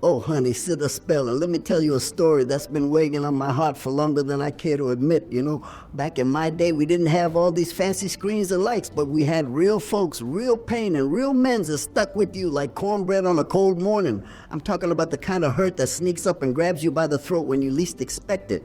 Oh, honey, sit a spell, and let me tell you a story that's been weighing on my heart for longer than I care to admit. You know, back in my day, we didn't have all these fancy screens and lights, but we had real folks, real pain, and real men that stuck with you like cornbread on a cold morning. I'm talking about the kind of hurt that sneaks up and grabs you by the throat when you least expect it.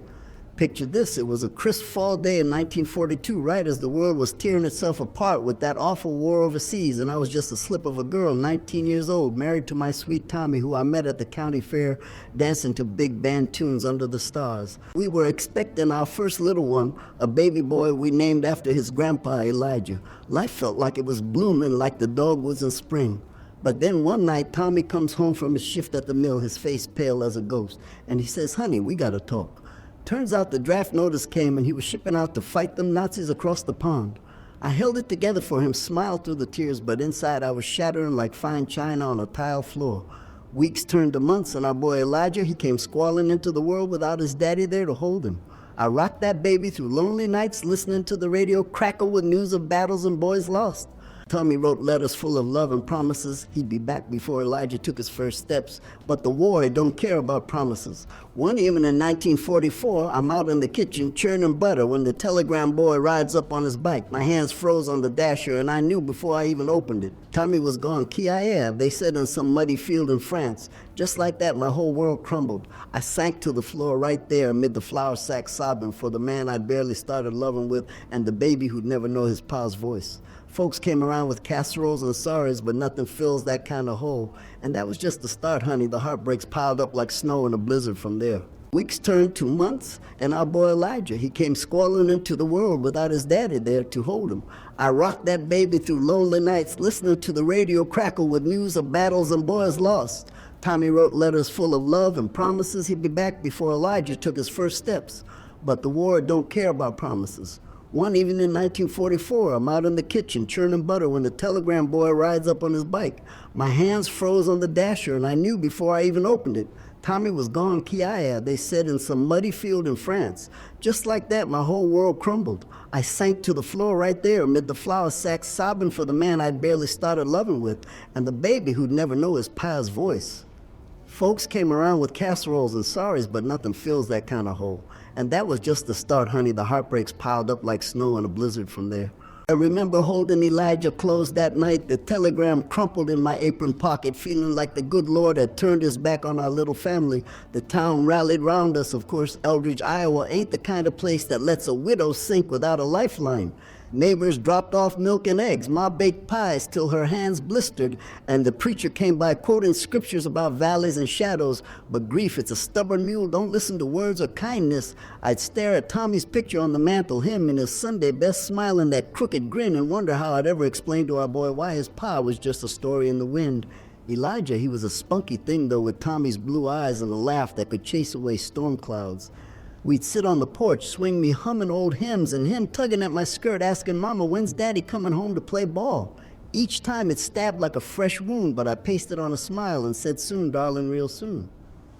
Picture this, it was a crisp fall day in 1942, right as the world was tearing itself apart with that awful war overseas, and I was just a slip of a girl, 19 years old, married to my sweet Tommy, who I met at the county fair, dancing to big band tunes under the stars. We were expecting our first little one, a baby boy we named after his grandpa, Elijah. Life felt like it was blooming like the dogwoods in spring. But then one night, Tommy comes home from his shift at the mill, his face pale as a ghost, and he says, "Honey, we gotta talk." Turns out the draft notice came and he was shipping out to fight them Nazis across the pond. I held it together for him, smiled through the tears, but inside I was shattering like fine china on a tile floor. Weeks turned to months, and our boy Elijah, he came squalling into the world without his daddy there to hold him. I rocked that baby through lonely nights, listening to the radio crackle with news of battles and boys lost. Tommy wrote letters full of love and promises. He'd be back before Elijah took his first steps. But the war, it don't care about promises. One evening in 1944, I'm out in the kitchen churning butter when the telegram boy rides up on his bike. My hands froze on the dasher, and I knew before I even opened it. Tommy was gone, Kia, they said in some muddy field in France. Just like that, my whole world crumbled. I sank to the floor right there amid the flour sacks, sobbing for the man I'd barely started loving with and the baby who'd never know his pa's voice. Folks came around with casseroles and sorries, but nothing fills that kind of hole. And that was just the start, honey. The heartbreaks piled up like snow in a blizzard from there. Weeks turned to months, and our boy Elijah, he came squalling into the world without his daddy there to hold him. I rocked that baby through lonely nights, listening to the radio crackle with news of battles and boys lost. Tommy wrote letters full of love and promises he'd be back before Elijah took his first steps. But the war don't care about promises. One evening in 1944, I'm out in the kitchen churning butter when the telegram boy rides up on his bike. My hands froze on the dasher, and I knew before I even opened it. Tommy was gone, Kia, they said, in some muddy field in France. Just like that, my whole world crumbled. I sank to the floor right there amid the flour sacks, sobbing for the man I'd barely started loving with, and the baby who'd never know his pa's voice. Folks came around with casseroles and sorries, but nothing fills that kind of hole. And that was just the start, honey. The heartbreaks piled up like snow in a blizzard from there. I remember holding Elijah close that night, the telegram crumpled in my apron pocket, feeling like the good Lord had turned his back on our little family. The town rallied round us, of course. Eldridge, Iowa ain't the kind of place that lets a widow sink without a lifeline. Neighbors dropped off milk and eggs, Ma baked pies till her hands blistered, and the preacher came by quoting scriptures about valleys and shadows. But grief, it's a stubborn mule, don't listen to words or kindness. I'd stare at Tommy's picture on the mantle, him in his Sunday best, smiling that crooked grin, and wonder how I'd ever explain to our boy why his pa was just a story in the wind. Elijah, he was a spunky thing though, with Tommy's blue eyes and a laugh that could chase away storm clouds. We'd sit on the porch, swing me humming old hymns, and him tugging at my skirt, asking Mama, when's Daddy coming home to play ball? Each time it stabbed like a fresh wound, but I pasted on a smile and said, soon, darling, real soon.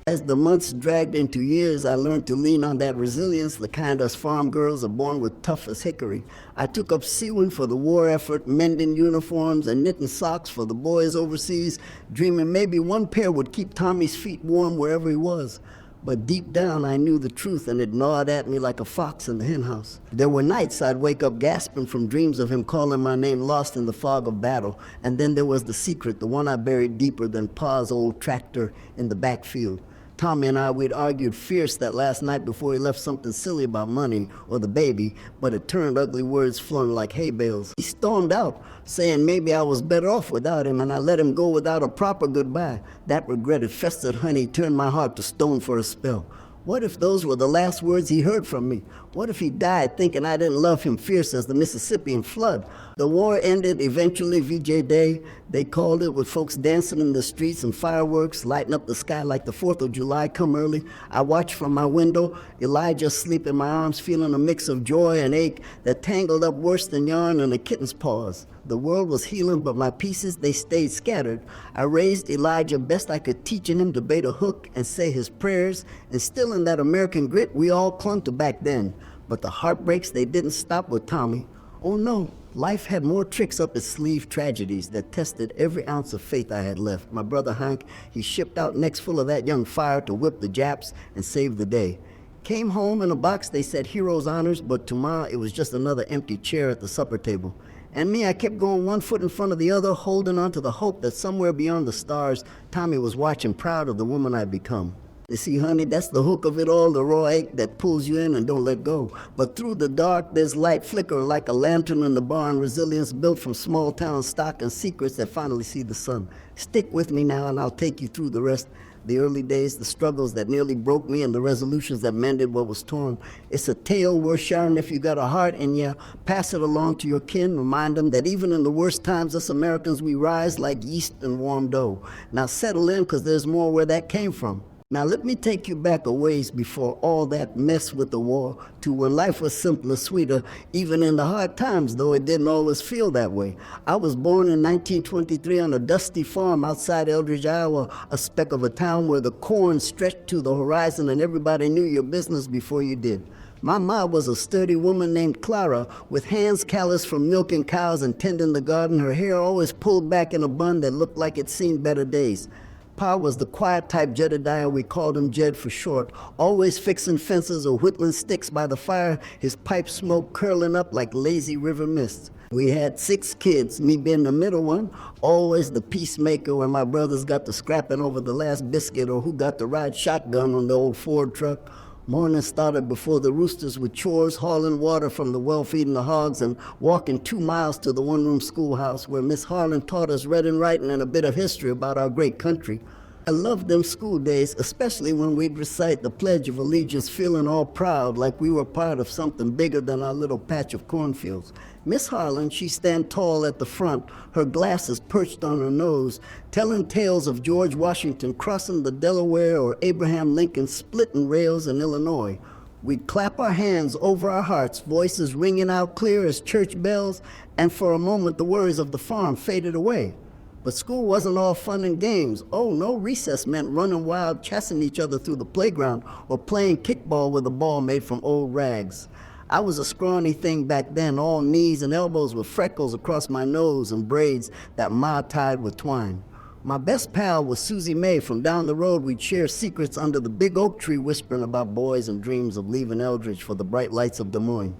As the months dragged into years, I learned to lean on that resilience, the kind us farm girls are born with, tough as hickory. I took up sewing for the war effort, mending uniforms and knitting socks for the boys overseas, dreaming maybe one pair would keep Tommy's feet warm wherever he was. But deep down, I knew the truth, and it gnawed at me like a fox in the henhouse. There were nights I'd wake up gasping from dreams of him calling my name, lost in the fog of battle. And then there was the secret, the one I buried deeper than Pa's old tractor in the backfield. Tommy and I, we'd argued fierce that last night before he left something silly about money or the baby, but it turned ugly words flung like hay bales. He stormed out, saying maybe I was better off without him, and I let him go without a proper goodbye. That regret had festered, honey, turned my heart to stone for a spell. What if those were the last words he heard from me? What if he died thinking I didn't love him fierce as the Mississippian flood? The war ended eventually, VJ Day. They called it, with folks dancing in the streets and fireworks lighting up the sky like the 4th of July come early. I watched from my window, Elijah asleep in my arms, feeling a mix of joy and ache that tangled up worse than yarn in a kitten's paws. The world was healing, but my pieces, they stayed scattered. I raised Elijah best I could, teaching him to bait a hook and say his prayers, instilling that American grit we all clung to back then. But the heartbreaks, they didn't stop with Tommy. Oh no, Life had more tricks up its sleeve, tragedies that tested every ounce of faith I had left. My brother Hank, he shipped out necks full of that young fire to whip the Japs and save the day. Came home in a box, they said hero's honors, but tomorrow it was just another empty chair at the supper table. And me, I kept going one foot in front of the other, holding on to the hope that somewhere beyond the stars, Tommy was watching, proud of the woman I'd become. You see, honey, that's the hook of it all, the raw ache that pulls you in and don't let go. But through the dark, there's light flicker like a lantern in the barn, resilience built from small town stock and secrets that finally see the sun. Stick with me now and I'll take you through the rest. The early days, the struggles that nearly broke me, and the resolutions that mended what was torn. It's a tale worth sharing if you got a heart, and yeah, pass it along to your kin. Remind them that even in the worst times, us Americans, we rise like yeast in warm dough. Now settle in, because there's more where that came from. Now let me take you back a ways before all that mess with the war to when life was simpler, sweeter, even in the hard times, though it didn't always feel that way. I was born in 1923 on a dusty farm outside Eldridge, Iowa, a speck of a town where the corn stretched to the horizon and everybody knew your business before you did. My ma was a sturdy woman named Clara, with hands calloused from milking cows and tending the garden, her hair always pulled back in a bun that looked like it'd seen better days. Pa was the quiet type Jedediah, we called him Jed for short, always fixing fences or whittling sticks by the fire, his pipe smoke curling up like lazy river mist. We had 6 kids, me being the middle one, always the peacemaker when my brothers got to scrapping over the last biscuit or who got to ride shotgun on the old Ford truck. Morning started before the roosters with chores, hauling water from the well feeding the hogs and walking 2 miles to the one-room schoolhouse where Miss Harlan taught us reading, writing, and a bit of history about our great country. I loved them school days, especially when we'd recite the Pledge of Allegiance, feeling all proud like we were part of something bigger than our little patch of cornfields. Miss Harlan, she stand tall at the front, her glasses perched on her nose, telling tales of George Washington crossing the Delaware or Abraham Lincoln splitting rails in Illinois. We'd clap our hands over our hearts, voices ringing out clear as church bells, and for a moment the worries of the farm faded away. But school wasn't all fun and games. Oh, no, recess meant running wild, chasing each other through the playground, or playing kickball with a ball made from old rags. I was a scrawny thing back then, all knees and elbows with freckles across my nose and braids that Ma tied with twine. My best pal was Susie Mae. From down the road, we'd share secrets under the big oak tree, whispering about boys and dreams of leaving Eldridge for the bright lights of Des Moines.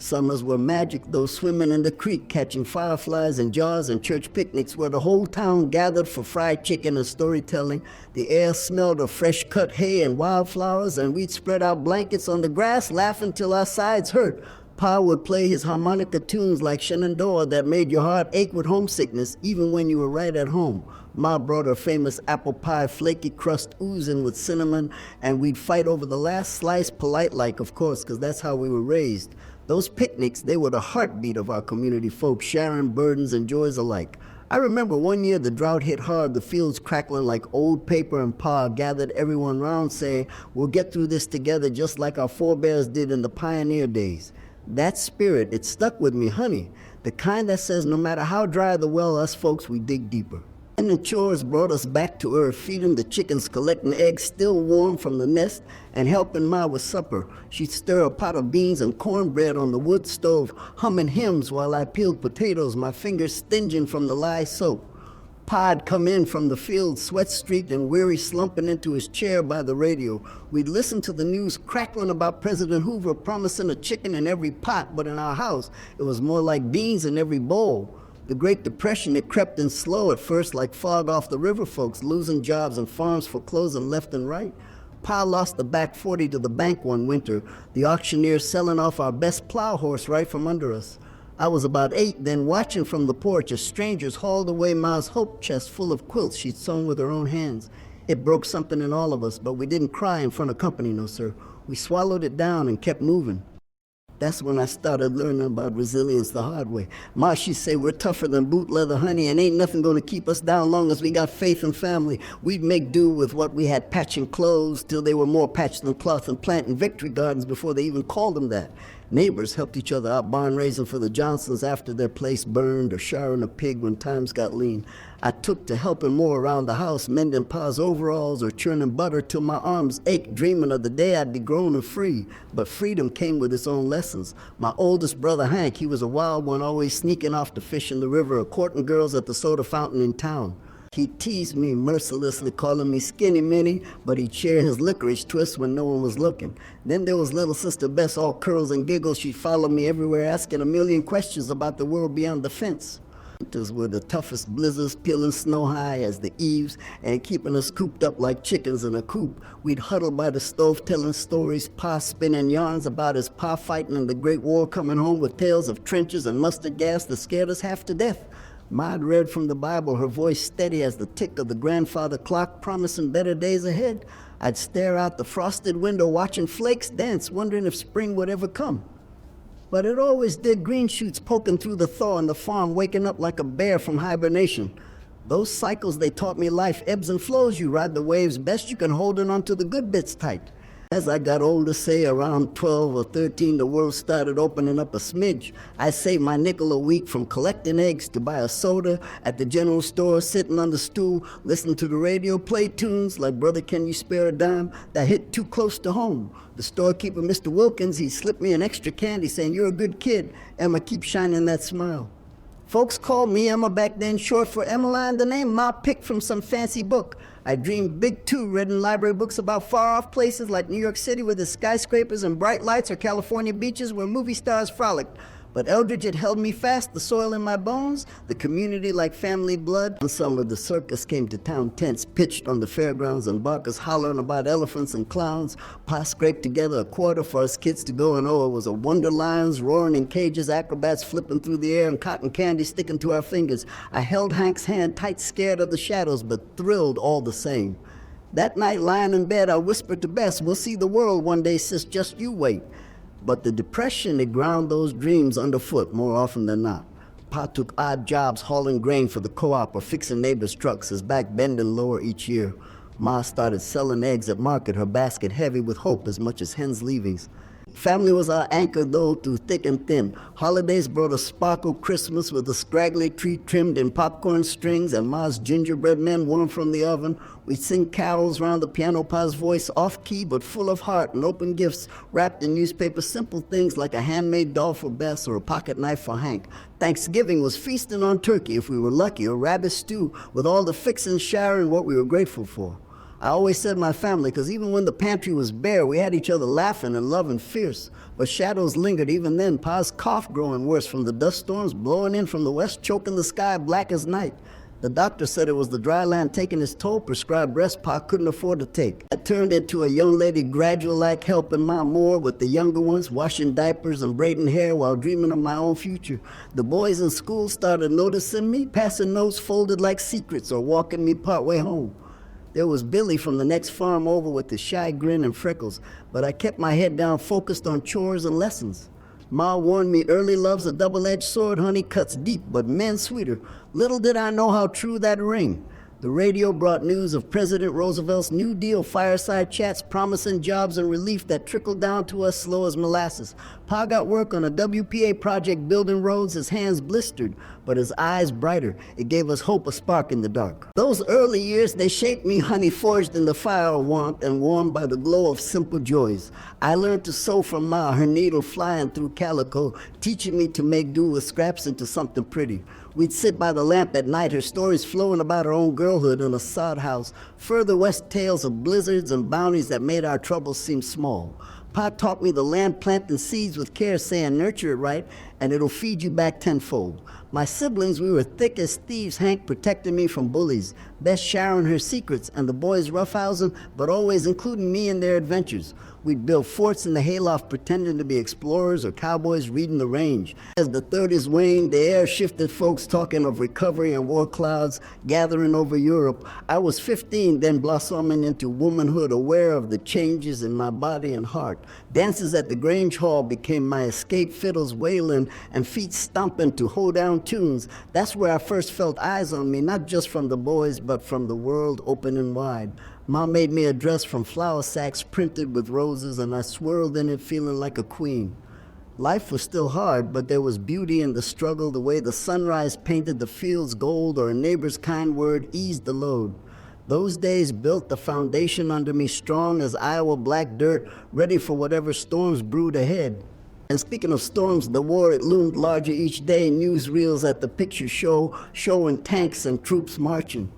Summers were magic, though, swimming in the creek, catching fireflies and jaws, and church picnics where the whole town gathered for fried chicken and storytelling. The air smelled of fresh cut hay and wildflowers, and we'd spread out blankets on the grass, laughing till our sides hurt. Pa would play his harmonica tunes like Shenandoah that made your heart ache with homesickness, even when you were right at home. Ma brought her famous apple pie, flaky crust oozing with cinnamon, and we'd fight over the last slice, polite like, of course, because that's how we were raised. Those picnics, they were the heartbeat of our community folk, sharing burdens and joys alike. I remember one year the drought hit hard, the fields crackling like old paper, and Pa gathered everyone round saying, "We'll get through this together just like our forebears did in the pioneer days." That spirit, it stuck with me, honey. The kind that says no matter how dry the well, us folks, we dig deeper. And the chores brought us back to earth, feeding the chickens, collecting eggs still warm from the nest, and helping Ma with supper. She'd stir a pot of beans and cornbread on the wood stove, humming hymns while I peeled potatoes, my fingers stinging from the lye soap. Pa'd come in from the field, sweat-streaked and weary, slumping into his chair by the radio. We'd listen to the news crackling about President Hoover promising a chicken in every pot, but in our house, it was more like beans in every bowl. The Great Depression, it crept in slow at first like fog off the river folks, losing jobs and farms foreclosing left and right. Pa lost the back 40 to the bank one winter, the auctioneer selling off our best plow horse right from under us. I was about 8 then, watching from the porch as strangers hauled away Ma's hope chest full of quilts she'd sewn with her own hands. It broke something in all of us, but we didn't cry in front of company, no sir. We swallowed it down and kept moving. That's when I started learning about resilience the hard way. Ma, she'd say, "We're tougher than boot leather, honey, and ain't nothing gonna keep us down long as we got faith and family." We'd make do with what we had, patching clothes till they were more patched than cloth, and planting victory gardens before they even called them that. Neighbors helped each other out barn raising for the Johnsons after their place burned, or sharing a pig when times got lean. I took to helping more around the house, mending Pa's overalls or churning butter till my arms ached, dreaming of the day I'd be grown and free. But freedom came with its own lessons. My oldest brother Hank, he was a wild one, always sneaking off to fish in the river or courting girls at the soda fountain in town. He teased me mercilessly, calling me Skinny Minnie, but he'd share his licorice twist when no one was looking. Then there was little sister Bess, all curls and giggles. She'd follow me everywhere, asking a million questions about the world beyond the fence. Winters were the toughest blizzards, peeling snow high as the eaves and keeping us cooped up like chickens in a coop. We'd huddle by the stove telling stories, Pa spinning yarns about his pa fighting in the Great War, coming home with tales of trenches and mustard gas that scared us half to death. Ma'd read from the Bible, her voice steady as the tick of the grandfather clock, promising better days ahead. I'd stare out the frosted window watching flakes dance, wondering if spring would ever come. But it always did, green shoots poking through the thaw and the farm waking up like a bear from hibernation. Those cycles, they taught me life ebbs and flows. You ride the waves best you can, holding onto the good bits tight. As I got older, say around 12 or 13, the world started opening up a smidge. I saved my nickel a week from collecting eggs to buy a soda at the general store, sitting on the stool, listening to the radio, play tunes like Brother Can You Spare a Dime that hit too close to home. The storekeeper, Mr. Wilkins, he slipped me an extra candy saying, "You're a good kid, Emma, keep shining that smile." Folks called me Emma back then, short for Emmeline, the name Ma picked from some fancy book. I dreamed big too, read in library books about far-off places like New York City with its skyscrapers and bright lights, or California beaches where movie stars frolicked. But Eldridge had held me fast, the soil in my bones, the community like family blood. One summer, the circus came to town, tents pitched on the fairgrounds and barkers hollering about elephants and clowns. Pa scraped together a quarter for us kids to go, and oh, it was a wonder. Lions roaring in cages, acrobats flipping through the air, and cotton candy sticking to our fingers. I held Hank's hand tight, scared of the shadows, but thrilled all the same. That night, lying in bed, I whispered to Bess, "We'll see the world one day, sis, just you wait." But the depression, it ground those dreams underfoot more often than not. Pa took odd jobs hauling grain for the co-op or fixing neighbors' trucks, his back bending lower each year. Ma started selling eggs at market, her basket heavy with hope as much as hens' leavings. Family was our anchor, though, through thick and thin. Holidays brought a sparkled Christmas with a scraggly tree trimmed in popcorn strings and Ma's gingerbread men warm from the oven. We'd sing carols round the piano, Pa's voice off-key but full of heart, and open gifts wrapped in newspaper, simple things like a handmade doll for Bess or a pocket knife for Hank. Thanksgiving was feasting on turkey, if we were lucky, or rabbit stew, with all the fixings sharing what we were grateful for. I always said my family, because even when the pantry was bare, we had each other laughing and loving fierce. But shadows lingered even then, Pa's cough growing worse from the dust storms blowing in from the west, choking the sky black as night. The doctor said it was the dry land taking its toll, prescribed rest Pa couldn't afford to take. I turned into a young lady gradual like, helping Ma more with the younger ones, washing diapers and braiding hair while dreaming of my own future. The boys in school started noticing me, passing notes folded like secrets or walking me partway home. There was Billy from the next farm over with his shy grin and freckles, but I kept my head down, focused on chores and lessons. Ma warned me early love's a double-edged sword, honey, cuts deep, but men sweeter. Little did I know how true that rang. The radio brought news of President Roosevelt's New Deal fireside chats promising jobs and relief that trickled down to us slow as molasses. Pa got work on a WPA project building roads, his hands blistered, but his eyes brighter. It gave us hope, a spark in the dark. Those early years, they shaped me, honey, forged in the fire of warmth and warmed by the glow of simple joys. I learned to sew from Ma, her needle flying through calico, teaching me to make do with scraps into something pretty. We'd sit by the lamp at night, her stories flowing about her own girlhood in a sod house. Further west tales of blizzards and bounties that made our troubles seem small. Pa taught me the land planting seeds with care, saying nurture it right, and it'll feed you back tenfold. My siblings, we were thick as thieves, Hank protecting me from bullies, Bess sharing her secrets, and the boys roughhousing, but always including me in their adventures. We'd build forts in the hayloft pretending to be explorers or cowboys reading the range. As the 30s waned, the air shifted, folks talking of recovery and war clouds gathering over Europe. I was 15, then blossoming into womanhood, aware of the changes in my body and heart. Dances at the Grange Hall became my escape, fiddles wailing and feet stomping to hold down tunes. That's where I first felt eyes on me, not just from the boys, but from the world opening wide. Mom made me a dress from flour sacks printed with roses, and I swirled in it feeling like a queen. Life was still hard, but there was beauty in the struggle, the way the sunrise painted the fields gold or a neighbor's kind word eased the load. Those days built the foundation under me strong as Iowa black dirt, ready for whatever storms brewed ahead. And speaking of storms, the war, it loomed larger each day, newsreels at the picture show, showing tanks and troops marching.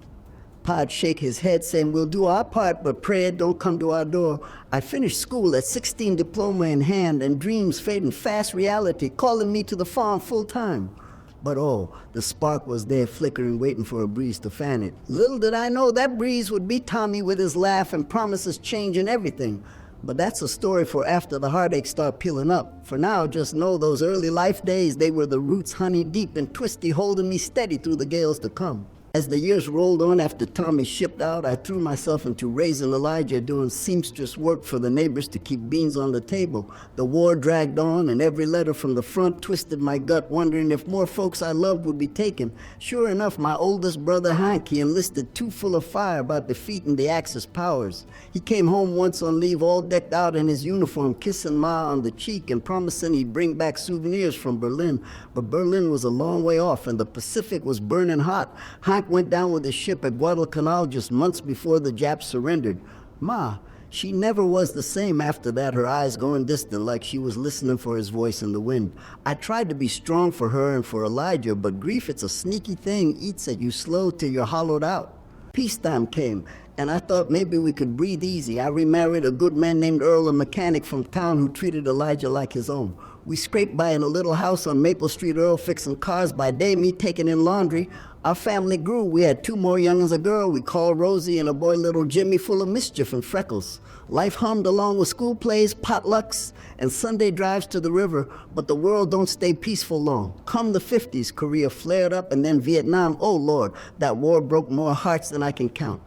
Pa'd shake his head saying, we'll do our part, but prayer don't come to our door. I finished school at 16, diploma in hand, and dreams fading fast, reality calling me to the farm full time. But oh, the spark was there flickering, waiting for a breeze to fan it. Little did I know that breeze would be Tommy with his laugh and promises changing everything. But that's a story for after the heartaches start peeling up. For now, just know those early life days, they were the roots honey deep and twisty, holding me steady through the gales to come. As the years rolled on after Tommy shipped out, I threw myself into raising Elijah, doing seamstress work for the neighbors to keep beans on the table. The war dragged on, and every letter from the front twisted my gut, wondering if more folks I loved would be taken. Sure enough, my oldest brother Hank, he enlisted too full of fire about defeating the Axis powers. He came home once on leave, all decked out in his uniform, kissing Ma on the cheek and promising he'd bring back souvenirs from Berlin. But Berlin was a long way off, and the Pacific was burning hot. Hank went down with the ship at Guadalcanal just months before the Japs surrendered. Ma, she never was the same after that, her eyes going distant like she was listening for his voice in the wind. I tried to be strong for her and for Elijah, but grief, it's a sneaky thing, eats at you slow till you're hollowed out. Peacetime came, and I thought maybe we could breathe easy. I remarried a good man named Earl, a mechanic from town who treated Elijah like his own. We scraped by in a little house on Maple Street, Earl fixing cars by day, me taking in laundry. Our family grew. We had 2 more young'uns, a girl we called Rosie and a boy little Jimmy, full of mischief and freckles. Life hummed along with school plays, potlucks, and Sunday drives to the river, but the world don't stay peaceful long. Come the 50s, Korea flared up, and then Vietnam. Oh Lord, that war broke more hearts than I can count.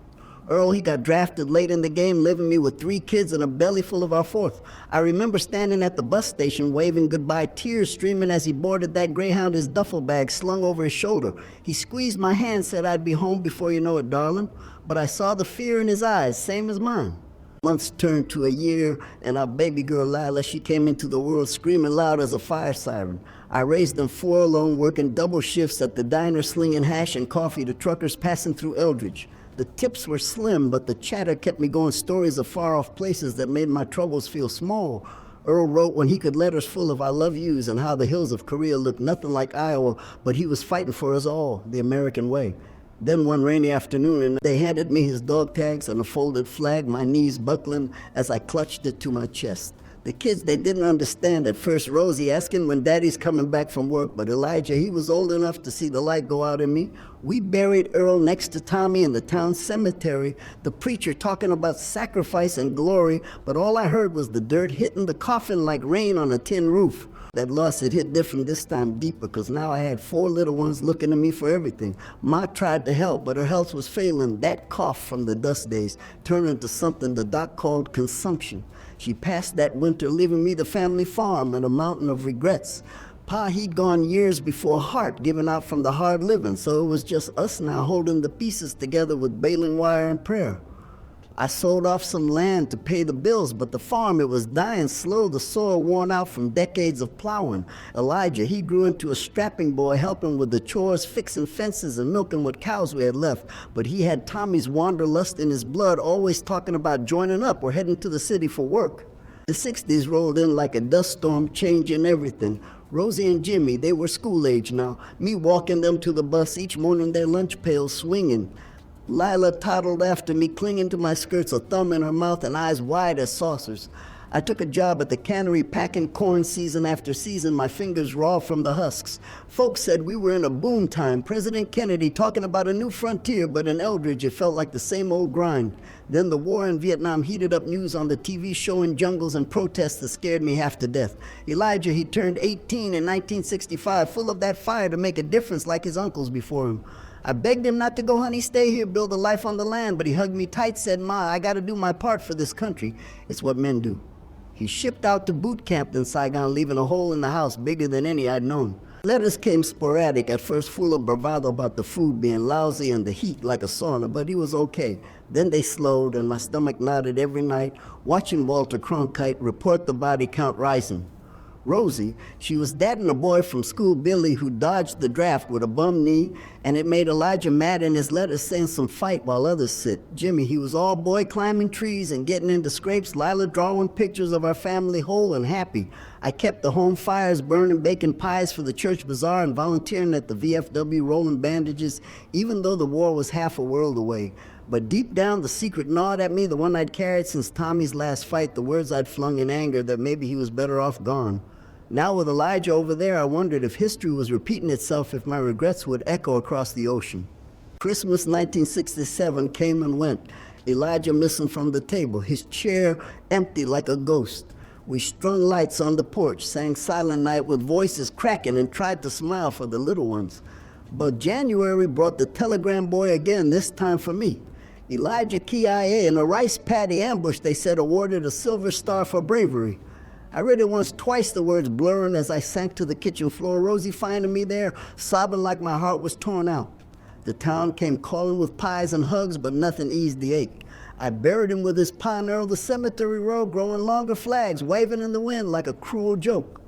Earl, he got drafted late in the game, leaving me with 3 kids and a belly full of our 4th. I remember standing at the bus station waving goodbye, tears streaming as he boarded that Greyhound, his duffel bag slung over his shoulder. He squeezed my hand, said I'd be home before you know it, darling. But I saw the fear in his eyes, same as mine. Months turned to a year, and our baby girl Lila, she came into the world screaming loud as a fire siren. I raised them 4 alone, working double shifts at the diner, slinging hash and coffee to truckers passing through Eldridge. The tips were slim, but the chatter kept me going, stories of far-off places that made my troubles feel small. Earl wrote when he could letters full of I love yous and how the hills of Korea looked nothing like Iowa, but he was fighting for us all, the American way. Then one rainy afternoon, and they handed me his dog tags and a folded flag, my knees buckling as I clutched it to my chest. The kids, they didn't understand at first. Rosie asking when Daddy's coming back from work, but Elijah, he was old enough to see the light go out in me. We buried Earl next to Tommy in the town cemetery, the preacher talking about sacrifice and glory, but all I heard was the dirt hitting the coffin like rain on a tin roof. That loss, it hit different this time, deeper, because now I had 4 little ones looking to me for everything. Ma tried to help, but her health was failing. That cough from the dust days turned into something the doc called consumption. She passed that winter, leaving me the family farm and a mountain of regrets. Pa, he'd gone years before Hart, giving out from the hard living, so it was just us now holding the pieces together with baling wire and prayer. I sold off some land to pay the bills, but the farm, it was dying slow, the soil worn out from decades of plowing. Elijah, he grew into a strapping boy, helping with the chores, fixing fences and milking what cows we had left. But he had Tommy's wanderlust in his blood, always talking about joining up or heading to the city for work. The 60s rolled in like a dust storm, changing everything. Rosie and Jimmy, they were school age now, me walking them to the bus each morning, their lunch pails swinging. Lila toddled after me, clinging to my skirts, a thumb in her mouth and eyes wide as saucers. I took a job at the cannery packing corn season after season, my fingers raw from the husks. Folks said we were in a boom time, President Kennedy talking about a new frontier, but in Eldridge it felt like the same old grind. Then the war in Vietnam heated up news on the TV showing jungles and protests that scared me half to death. Elijah, he turned 18 in 1965, full of that fire to make a difference like his uncles before him. I begged him not to go, honey, stay here, build a life on the land, but he hugged me tight, said, Ma, I gotta do my part for this country. It's what men do. He shipped out to boot camp in Saigon, leaving a hole in the house bigger than any I'd known. Letters came sporadic, at first full of bravado about the food being lousy and the heat like a sauna, but he was okay. Then they slowed, and my stomach nodded every night, watching Walter Cronkite report the body count rising. Rosie, she was dadding a boy from school, Billy, who dodged the draft with a bum knee, and it made Elijah mad in his letters saying some fight while others sit. Jimmy, he was all boy climbing trees and getting into scrapes, Lila drawing pictures of our family whole and happy. I kept the home fires burning, baking pies for the church bazaar and volunteering at the VFW rolling bandages, even though the war was half a world away. But deep down, the secret gnawed at me, the one I'd carried since Tommy's last fight, the words I'd flung in anger that maybe he was better off gone. Now with Elijah over there, I wondered if history was repeating itself, if my regrets would echo across the ocean. Christmas 1967 came and went. Elijah missing from the table, his chair empty like a ghost. We strung lights on the porch, sang Silent Night with voices cracking and tried to smile for the little ones. But January brought the telegram boy again, this time for me. Elijah Kia in a rice paddy ambush, they said, awarded a Silver Star for bravery. I read it once, twice, the words blurring as I sank to the kitchen floor, Rosie finding me there, sobbing like my heart was torn out. The town came calling with pies and hugs, but nothing eased the ache. I buried him with his pine Earl, the cemetery row, growing longer flags, waving in the wind like a cruel joke.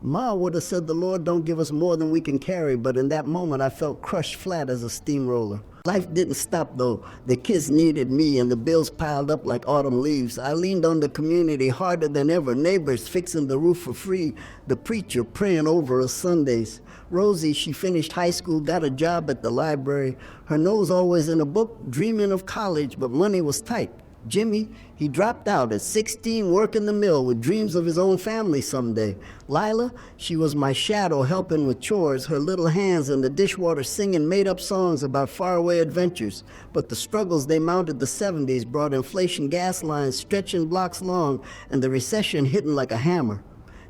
Ma would have said the Lord don't give us more than we can carry, but in that moment I felt crushed flat as a steamroller. Life didn't stop though. The kids needed me and the bills piled up like autumn leaves. I leaned on the community harder than ever, neighbors fixing the roof for free, the preacher praying over us Sundays. Rosie, she finished high school, got a job at the library, her nose always in a book, dreaming of college, but money was tight. Jimmy, he dropped out at 16, working the mill with dreams of his own family someday. Lila, she was my shadow helping with chores, her little hands in the dishwater singing made-up songs about faraway adventures. But the struggles they mounted the 70s brought inflation gas lines stretching blocks long and the recession hitting like a hammer.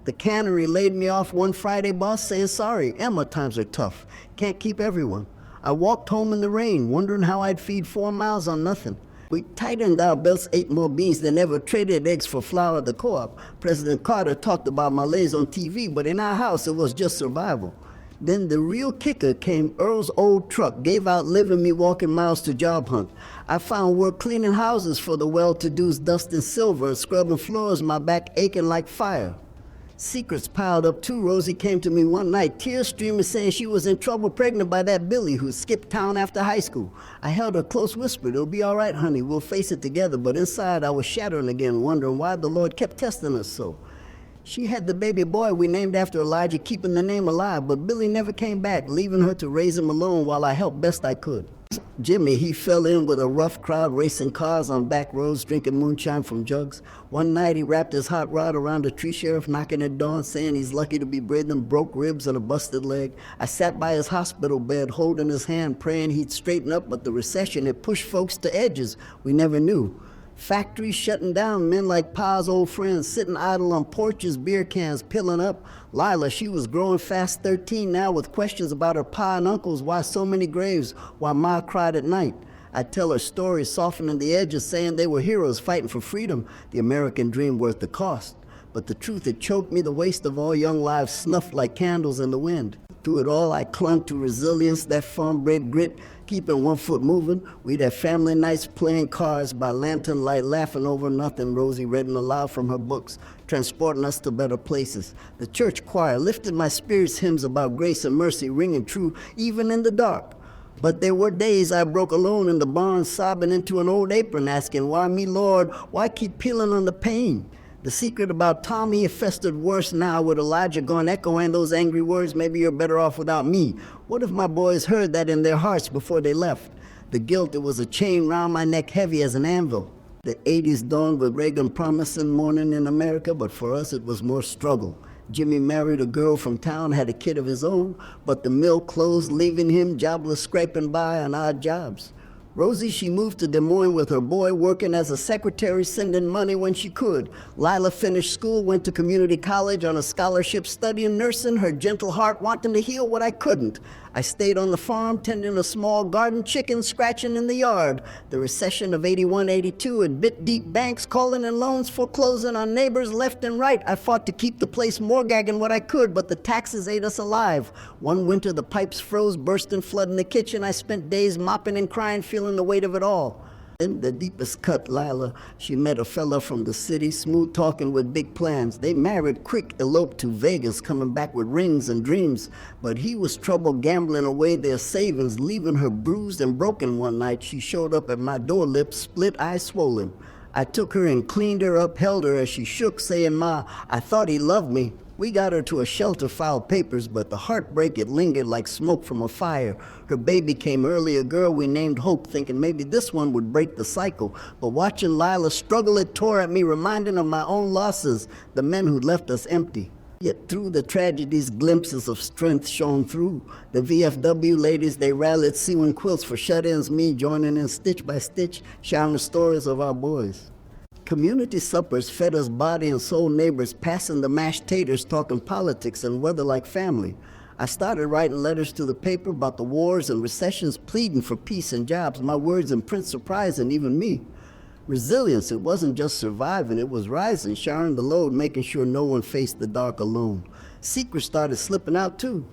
The cannery laid me off one Friday, boss saying, sorry, Emma, times are tough. Can't keep everyone. I walked home in the rain, wondering how I'd feed 4 miles on nothing. We tightened our belts, ate more beans than ever, traded eggs for flour at the co-op. President Carter talked about malaise on TV, but in our house it was just survival. Then the real kicker came. Earl's old truck gave out living me walking miles to job hunt. I found work cleaning houses for the well-to-do's, dusting silver, scrubbing floors, my back aching like fire. Secrets piled up too. Rosie came to me one night, tears streaming, saying she was in trouble, pregnant by that Billy who skipped town after high school. I held her close, whispered, it'll be all right, honey, we'll face it together. But inside I was shattering again, wondering why the Lord kept testing us so. She had the baby boy we named after Elijah, keeping the name alive, but Billy never came back, leaving her to raise him alone while I helped best I could. Jimmy, he fell in with a rough crowd racing cars on back roads, drinking moonshine from jugs. One night he wrapped his hot rod around a tree sheriff, knocking at dawn, saying he's lucky to be breathing, broke ribs and a busted leg. I sat by his hospital bed, holding his hand, praying he'd straighten up, but the recession had pushed folks to edges we never knew. Factories shutting down, men like Pa's old friends sitting idle on porches, beer cans piling up. Lila, she was growing fast 13 now with questions about her pa and uncles, why so many graves, while Ma cried at night. I'd tell her stories, softening the edges, saying they were heroes fighting for freedom, the American dream worth the cost. But the truth had choked me, the waste of all young lives snuffed like candles in the wind. Through it all, I clung to resilience, that farm-bred grit, keeping one foot moving. We'd have family nights playing cards by lantern light, laughing over nothing, Rosie reading aloud from her books, transporting us to better places. The church choir lifted my spirits, hymns about grace and mercy, ringing true even in the dark. But there were days I broke alone in the barn, sobbing into an old apron, asking, why me, Lord? Why keep peeling on the pain? The secret about Tommy had festered worse now with Elijah gone echoing those angry words, maybe you're better off without me. What if my boys heard that in their hearts before they left? The guilt, it was a chain round my neck heavy as an anvil. The 80s dawned with Reagan promising morning in America, but for us it was more struggle. Jimmy married a girl from town, had a kid of his own, but the mill closed, leaving him jobless, scraping by on odd jobs. Rosie, she moved to Des Moines with her boy, working as a secretary, sending money when she could. Lila finished school, went to community college on a scholarship, studying nursing, her gentle heart wanting to heal what I couldn't. I stayed on the farm, tending a small garden, chickens scratching in the yard. The recession of 81, 82, and bit-deep banks calling in loans, foreclosing on neighbors left and right. I fought to keep the place mortgaging what I could, but the taxes ate us alive. One winter, the pipes froze, bursting, flooding the kitchen. I spent days mopping and crying, feeling the weight of it all. In the deepest cut, Lila, she met a fella from the city, smooth talking with big plans. They married quick, eloped to Vegas, coming back with rings and dreams. But he was trouble gambling away their savings, leaving her bruised and broken one night. She showed up at my door, lips split, eyes swollen. I took her and cleaned her up, held her as she shook, saying, "Ma, I thought he loved me." We got her to a shelter, filed papers, but the heartbreak, it lingered like smoke from a fire. Her baby came early, a girl we named Hope, thinking maybe this one would break the cycle. But watching Lila struggle, it tore at me, reminding of my own losses, the men who'd left us empty. Yet through the tragedies, glimpses of strength shone through. The VFW ladies, they rallied, sewing quilts for shut-ins, me joining in stitch by stitch, sharing the stories of our boys. Community suppers fed us body and soul, neighbors passing the mashed taters, talking politics and weather like family. I started writing letters to the paper about the wars and recessions, pleading for peace and jobs. My words in print surprising even me. Resilience, it wasn't just surviving, it was rising, sharing the load, making sure no one faced the dark alone. Secrets started slipping out too.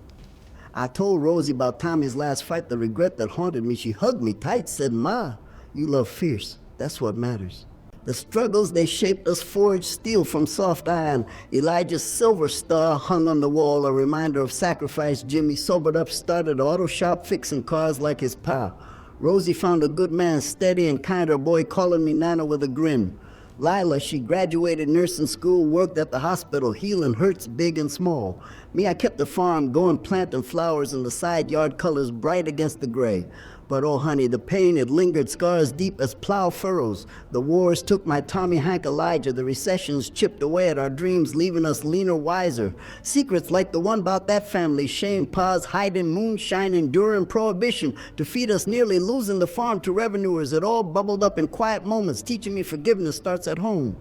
I told Rosie about Tommy's last fight, the regret that haunted me. She hugged me tight, said, "Ma, you love fierce. That's what matters." The struggles, they shaped us, forged steel from soft iron. Elijah's silver star hung on the wall, a reminder of sacrifice. Jimmy sobered up, started an auto shop, fixing cars like his pa. Rosie found a good man, steady and kind, her boy calling me Nana with a grin. Lila, she graduated nursing school, worked at the hospital, healing hurts big and small. Me, I kept the farm going, planting flowers in the side yard, colors bright against the gray. But oh honey, the pain, it lingered, scars deep as plow furrows. The wars took my Tommy Hank Elijah, the recessions chipped away at our dreams, leaving us leaner, wiser. Secrets like the one about that family, shame, pause, hiding, moonshine, enduring prohibition, to feed us nearly losing the farm to revenuers. It all bubbled up in quiet moments, teaching me forgiveness starts at home.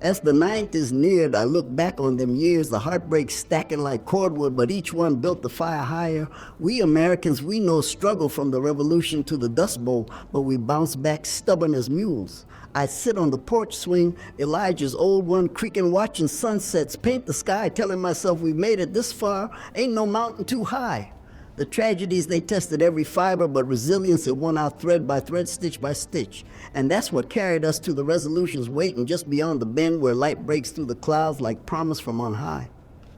As the 90s neared, I look back on them years, the heartbreak stacking like cordwood, but each one built the fire higher. We Americans, we know struggle from the revolution to the Dust Bowl, but we bounce back stubborn as mules. I sit on the porch swing, Elijah's old one, creaking, watching sunsets paint the sky, telling myself we made it this far, ain't no mountain too high. The tragedies, they tested every fiber, but resilience, it won out thread by thread, stitch by stitch. And that's what carried us to the resolutions waiting just beyond the bend where light breaks through the clouds like promise from on high.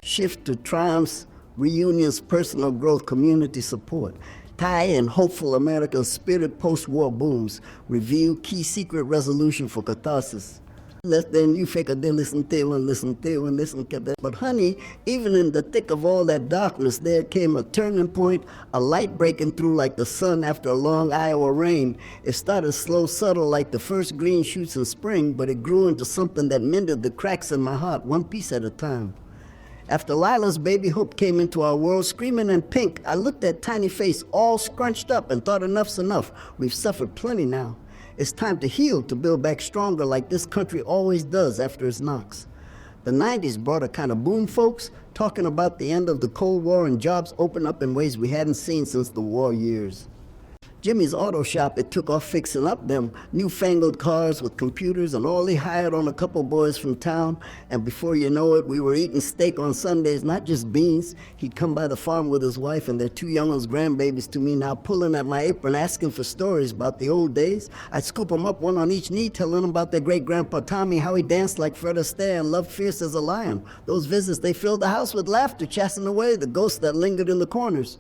Shift to triumphs, reunions, personal growth, community support. Tie in hopeful American spirit, post-war booms. Review key secret resolution for catharsis. Less than you fake a day, listen to that. But honey, even in the thick of all that darkness, there came a turning point, a light breaking through like the sun after a long Iowa rain. It started slow, subtle, like the first green shoots in spring, but it grew into something that mended the cracks in my heart, one piece at a time. After Lila's baby Hope came into our world, screaming in pink, I looked at tiny face all scrunched up and thought enough's enough. We've suffered plenty now. It's time to heal, to build back stronger like this country always does after its knocks. The 90s brought a kind of boom, folks, talking about the end of the Cold War and jobs open up in ways we hadn't seen since the war years. Jimmy's auto shop, it took off fixing up them newfangled cars with computers, and all he hired on a couple boys from town. And before you know it, we were eating steak on Sundays, not just beans. He'd come by the farm with his wife and their two youngest grandbabies to me, now pulling at my apron, asking for stories about the old days. I'd scoop them up, one on each knee, telling them about their great-grandpa Tommy, how he danced like Fred Astaire and loved fierce as a lion. Those visits, they filled the house with laughter, chasing away the ghosts that lingered in the corners.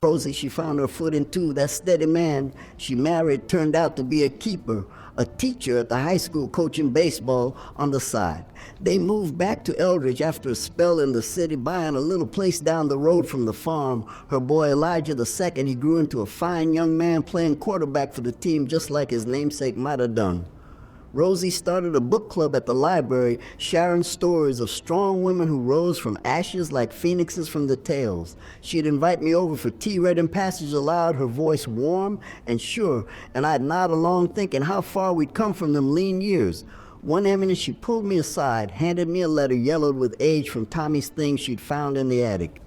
Rosie, she found her footing too, that steady man she married turned out to be a keeper, a teacher at the high school coaching baseball on the side. They moved back to Eldridge after a spell in the city, buying a little place down the road from the farm. Her boy Elijah II, he grew into a fine young man playing quarterback for the team just like his namesake might have done. Rosie started a book club at the library, sharing stories of strong women who rose from ashes like phoenixes from the tales. She'd invite me over for tea, reading passage aloud, her voice warm and sure, and I'd nod along thinking how far we'd come from them lean years. One evening she pulled me aside, handed me a letter yellowed with age from Tommy's things she'd found in the attic.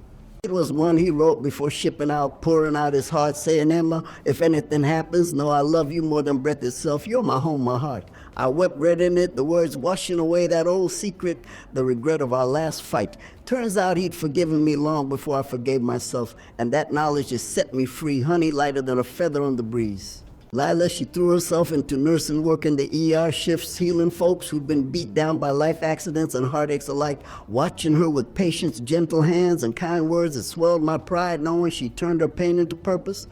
It was one he wrote before shipping out, pouring out his heart, saying, "Emma, if anything happens, know I love you more than breath itself. You're my home, my heart." I wept, read in it, the words washing away that old secret, the regret of our last fight. Turns out he'd forgiven me long before I forgave myself, and that knowledge has set me free, honey lighter than a feather on the breeze. Lila, she threw herself into nursing work in the ER shifts, healing folks who'd been beat down by life accidents and heartaches alike. Watching her with patience, gentle hands, and kind words that swelled my pride, knowing she turned her pain into purpose.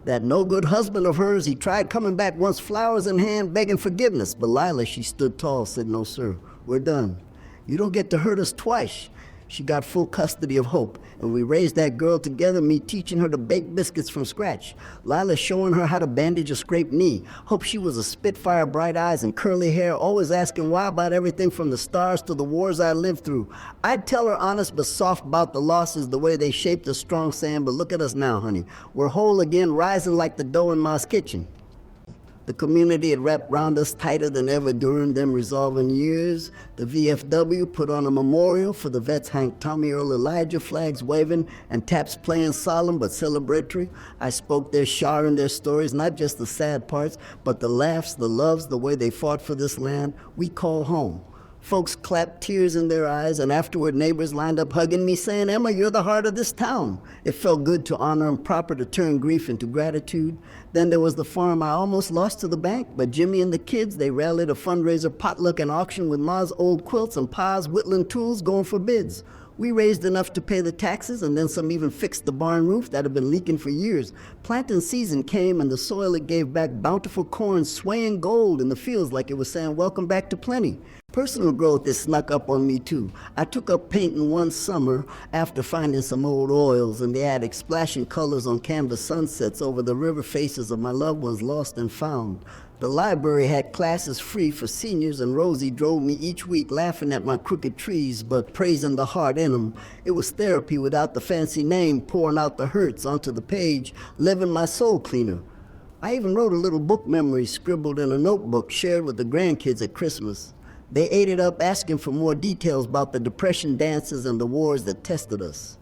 That no good husband of hers, he tried coming back once, flowers in hand, begging forgiveness. But Lila, she stood tall, said, "No, sir, we're done. You don't get to hurt us twice." She got full custody of Hope, and we raised that girl together, me teaching her to bake biscuits from scratch. Lila showing her how to bandage a scraped knee. Hope she was a spitfire, bright eyes and curly hair, always asking why about everything from the stars to the wars I lived through. I'd tell her honest but soft about the losses, the way they shaped us strong, saying, "But look at us now, honey. We're whole again, rising like the dough in Ma's kitchen." The community had wrapped round us tighter than ever during them resolving years. The VFW put on a memorial for the vets, Hank, Tommy, Earl, Elijah, flags waving, and taps playing solemn but celebratory. I spoke their share in their stories, not just the sad parts, but the laughs, the loves, the way they fought for this land we call home. Folks clapped, tears in their eyes, and afterward neighbors lined up hugging me, saying, "Emma, you're the heart of this town." It felt good to honor and proper to turn grief into gratitude. Then there was the farm I almost lost to the bank, but Jimmy and the kids, they rallied a fundraiser, potluck, and auction with Ma's old quilts and Pa's whittling tools going for bids. We raised enough to pay the taxes, and then some even fixed the barn roof that had been leaking for years. Planting season came, and the soil it gave back bountiful corn, swaying gold in the fields like it was saying, "Welcome back to plenty." Personal growth has snuck up on me too. I took up painting one summer after finding some old oils in the attic, splashing colors on canvas sunsets over the river faces of my loved ones lost and found. The library had classes free for seniors, and Rosie drove me each week, laughing at my crooked trees, but praising the heart in them. It was therapy without the fancy name, pouring out the hurts onto the page, living my soul cleaner. I even wrote a little book memory scribbled in a notebook, shared with the grandkids at Christmas. They ate it up, asking for more details about the Depression dances and the wars that tested us.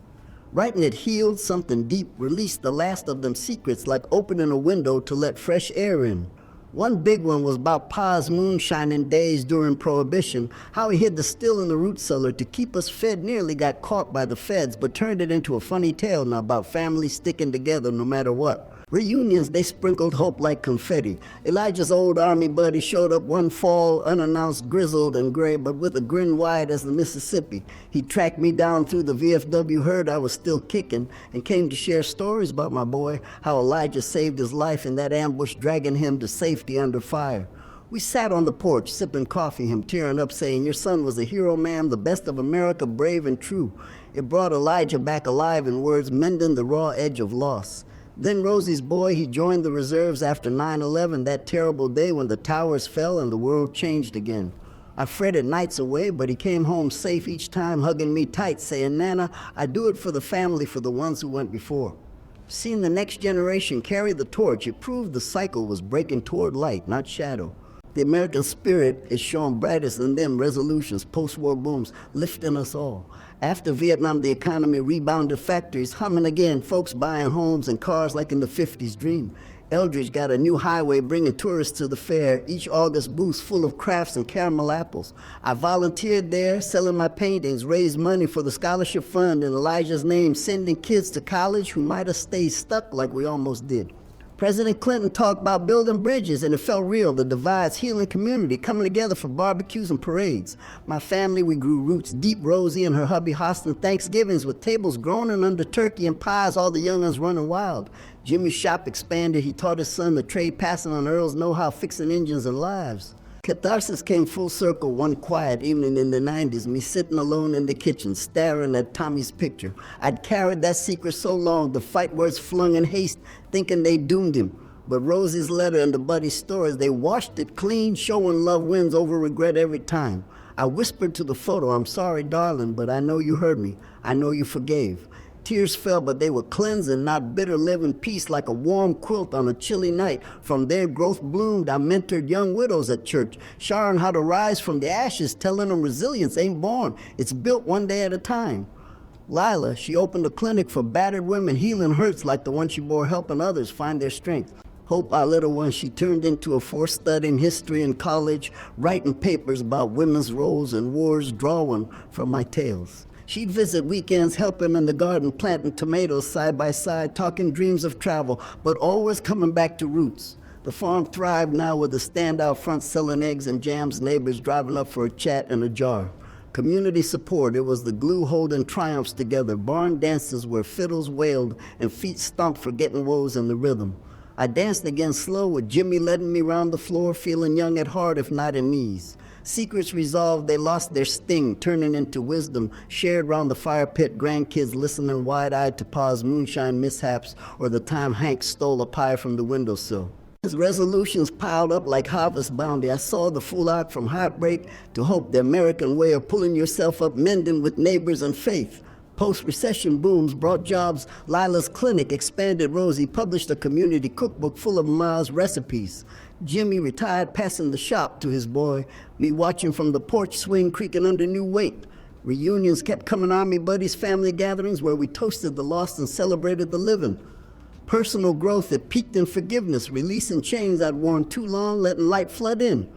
Writing it healed something deep, released the last of them secrets, like opening a window to let fresh air in. One big one was about Pa's moonshining days during Prohibition, how he hid the still in the root cellar to keep us fed, nearly got caught by the feds, but turned it into a funny tale now about families sticking together no matter what. Reunions, they sprinkled hope like confetti. Elijah's old army buddy showed up one fall, unannounced, grizzled and gray, but with a grin wide as the Mississippi. He tracked me down through the VFW, heard I was still kicking, and came to share stories about my boy, how Elijah saved his life in that ambush, dragging him to safety under fire. We sat on the porch, sipping coffee, him tearing up, saying, "Your son was a hero, ma'am, the best of America, brave and true." It brought Elijah back alive in words, mending the raw edge of loss. Then Rosie's boy, he joined the reserves after 9/11, that terrible day when the towers fell and the world changed again. I fretted nights away, but he came home safe each time, hugging me tight, saying, "Nana, I do it for the family, for the ones who went before." Seeing the next generation carry the torch, it proved the cycle was breaking toward light, not shadow. The American spirit is showing brightest in them resolutions, post-war booms, lifting us all. After Vietnam, the economy rebounded, factories humming again, folks buying homes and cars like in the 50s dream. Eldridge got a new highway bringing tourists to the fair, each August booth full of crafts and caramel apples. I volunteered there, selling my paintings, raised money for the scholarship fund in Elijah's name, sending kids to college who might have stayed stuck like we almost did. President Clinton talked about building bridges, and it felt real, the divides, healing community, coming together for barbecues and parades. My family, we grew roots deep. Rosie and her hubby hosting Thanksgivings with tables groaning under turkey and pies, all the young'uns running wild. Jimmy's shop expanded. He taught his son the trade, passing on Earl's know-how, fixing engines and lives. Catharsis came full circle one quiet evening in the 90s, me sitting alone in the kitchen, staring at Tommy's picture. I'd carried that secret so long, the fight words flung in haste, thinking they doomed him. But Rosie's letter and the buddy's stories, they washed it clean, showing love wins over regret every time. I whispered to the photo, "I'm sorry, darling, but I know you heard me. I know you forgave." Tears fell, but they were cleansing, not bitter, living peace like a warm quilt on a chilly night. From their growth bloomed. I mentored young widows at church, showing how to rise from the ashes, telling them resilience ain't born. It's built one day at a time. Lila, she opened a clinic for battered women, healing hurts like the one she bore, helping others find their strength. Hope, our little one, she turned into a force studying history in college, writing papers about women's roles and wars, drawing from my tales. She'd visit weekends, helping in the garden, planting tomatoes side by side, talking dreams of travel, but always coming back to roots. The farm thrived now with a standout front selling eggs and jams, neighbors driving up for a chat and a jar. Community support, it was the glue holding triumphs together. Barn dances where fiddles wailed and feet stomped forgetting woes in the rhythm. I danced again slow with Jimmy letting me round the floor, feeling young at heart if not in knees. Secrets resolved, they lost their sting, turning into wisdom, shared round the fire pit, grandkids listening wide-eyed to Pa's moonshine mishaps or the time Hank stole a pie from the windowsill. His resolutions piled up like harvest bounty. I saw the full arc from heartbreak to hope, the American way of pulling yourself up, mending with neighbors and faith. Post-recession booms brought jobs. Lila's clinic expanded. Rosie published a community cookbook full of Ma's recipes. Jimmy retired, passing the shop to his boy. Me watching from the porch swing, creaking under new weight. Reunions kept coming, army buddies, family gatherings where we toasted the lost and celebrated the living. Personal growth that peaked in forgiveness, releasing chains I'd worn too long, letting light flood in.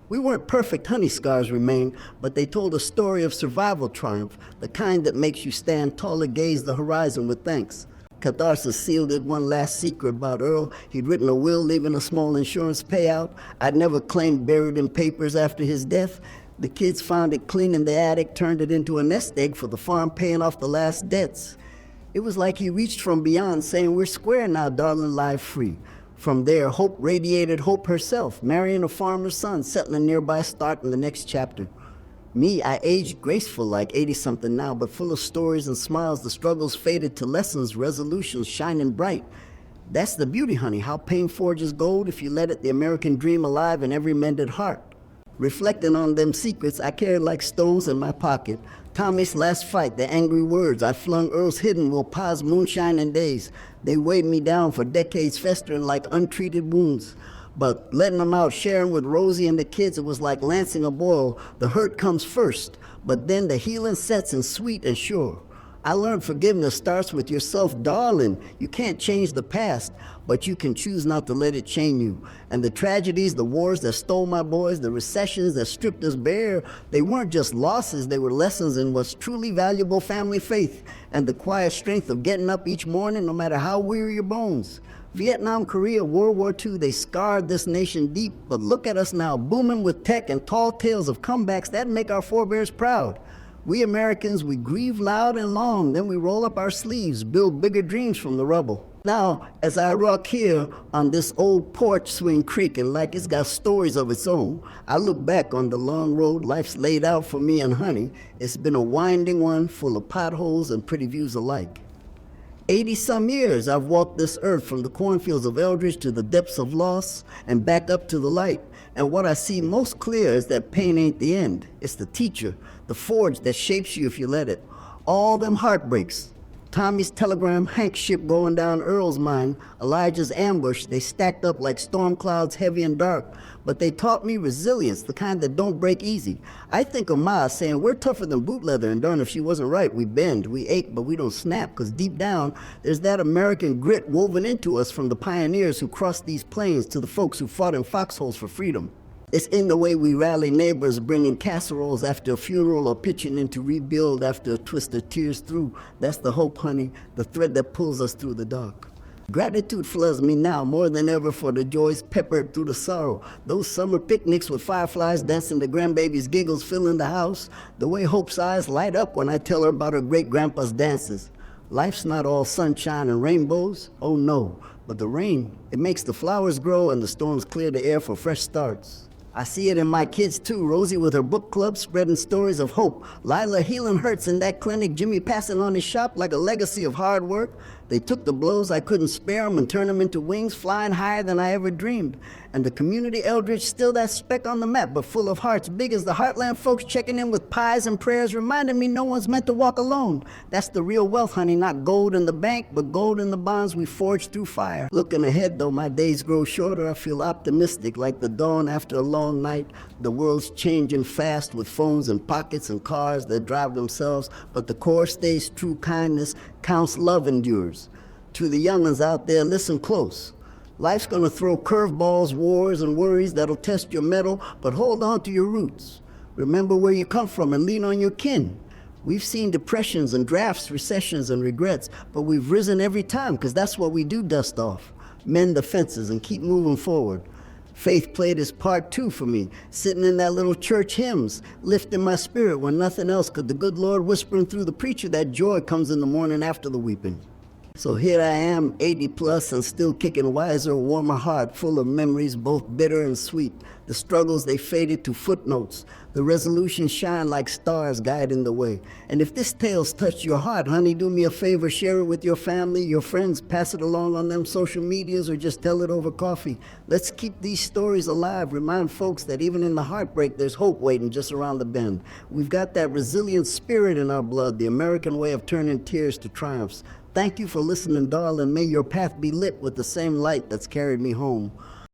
We weren't perfect, honey scars remained, but they told a story of survival triumph, the kind that makes you stand taller, gaze the horizon with thanks. Catharsis sealed it. One last secret about Earl. He'd written a will leaving a small insurance payout. I'd never claimed buried in papers after his death. The kids found it clean in the attic, turned it into a nest egg for the farm, paying off the last debts. It was like he reached from beyond, saying, "We're square now, darling, live free." From there, hope radiated hope herself, marrying a farmer's son, settling nearby, starting the next chapter. Me, I aged graceful like 80-something now, but full of stories and smiles. The struggles faded to lessons, resolutions shining bright. That's the beauty, honey, how pain forges gold if you let it, the American dream alive in every mended heart. Reflecting on them secrets I carried like stones in my pocket. Tommy's last fight, the angry words I flung, Earl's hidden will Pa's moonshining days. They weighed me down for decades, festering like untreated wounds. But letting them out, sharing with Rosie and the kids, it was like lancing a boil. The hurt comes first, but then the healing sets in sweet and sure. I learned forgiveness starts with yourself, darling. You can't change the past, but you can choose not to let it chain you. And the tragedies, the wars that stole my boys, the recessions that stripped us bare, they weren't just losses, they were lessons in what's truly valuable, family faith, and the quiet strength of getting up each morning no matter how weary your bones. Vietnam, Korea, World War II, they scarred this nation deep, but look at us now, booming with tech and tall tales of comebacks that make our forebears proud. We Americans, we grieve loud and long, then we roll up our sleeves, build bigger dreams from the rubble. Now, as I rock here on this old porch swing creaking like it's got stories of its own, I look back on the long road life's laid out for me and honey. It's been a winding one, full of potholes and pretty views alike. 80-some years I've walked this earth, from the cornfields of Eldridge to the depths of loss and back up to the light. And what I see most clear is that pain ain't the end. It's the teacher, the forge that shapes you if you let it. All them heartbreaks, Tommy's telegram, Hank's ship going down Earl's mine, Elijah's ambush, they stacked up like storm clouds, heavy and dark. But they taught me resilience, the kind that don't break easy. I think of Ma saying, we're tougher than boot leather, and darn if she wasn't right. We bend, we ache, but we don't snap, because deep down, there's that American grit woven into us from the pioneers who crossed these plains to the folks who fought in foxholes for freedom. It's in the way we rally neighbors, bringing casseroles after a funeral or pitching in to rebuild after a twist of tears through. That's the hope, honey, the thread that pulls us through the dark. Gratitude floods me now more than ever for the joys peppered through the sorrow. Those summer picnics with fireflies dancing, the grandbaby's giggles filling the house. The way Hope's eyes light up when I tell her about her great-grandpa's dances. Life's not all sunshine and rainbows, oh no. But the rain, it makes the flowers grow and the storms clear the air for fresh starts. I see it in my kids too, Rosie with her book club spreading stories of hope, Lila healing hurts in that clinic, Jimmy passing on his shop like a legacy of hard work. They took the blows I couldn't spare them and turned them into wings, flying higher than I ever dreamed. And the community Eldridge, still that speck on the map, but full of hearts big as the Heartland folks, checking in with pies and prayers, reminding me no one's meant to walk alone. That's the real wealth, honey, not gold in the bank, but gold in the bonds we forged through fire. Looking ahead though, my days grow shorter, I feel optimistic, like the dawn after a long night. The world's changing fast with phones and pockets and cars that drive themselves, but the core stays true, kindness counts, love endures. To the young'uns out there, listen close. Life's gonna throw curveballs, wars, and worries that'll test your mettle, but hold on to your roots. Remember where you come from and lean on your kin. We've seen depressions and drafts, recessions and regrets, but we've risen every time, because that's what we do, dust off. mend the fences, and keep moving forward. Faith played its part too for me, sitting in that little church hymns, lifting my spirit when nothing else could. The good Lord whispering through the preacher that joy comes in the morning after the weeping. So here I am, 80 plus, and still kicking wiser, warmer heart, full of memories, both bitter and sweet. The struggles, they faded to footnotes. The resolutions shine like stars guiding the way. And if this tale's touched your heart, honey, do me a favor, share it with your family, your friends, pass it along on them social medias, or just tell it over coffee. Let's keep these stories alive. Remind folks that even in the heartbreak, there's hope waiting just around the bend. We've got that resilient spirit in our blood, the American way of turning tears to triumphs. Thank you for listening, darling. May your path be lit with the same light that's carried me home.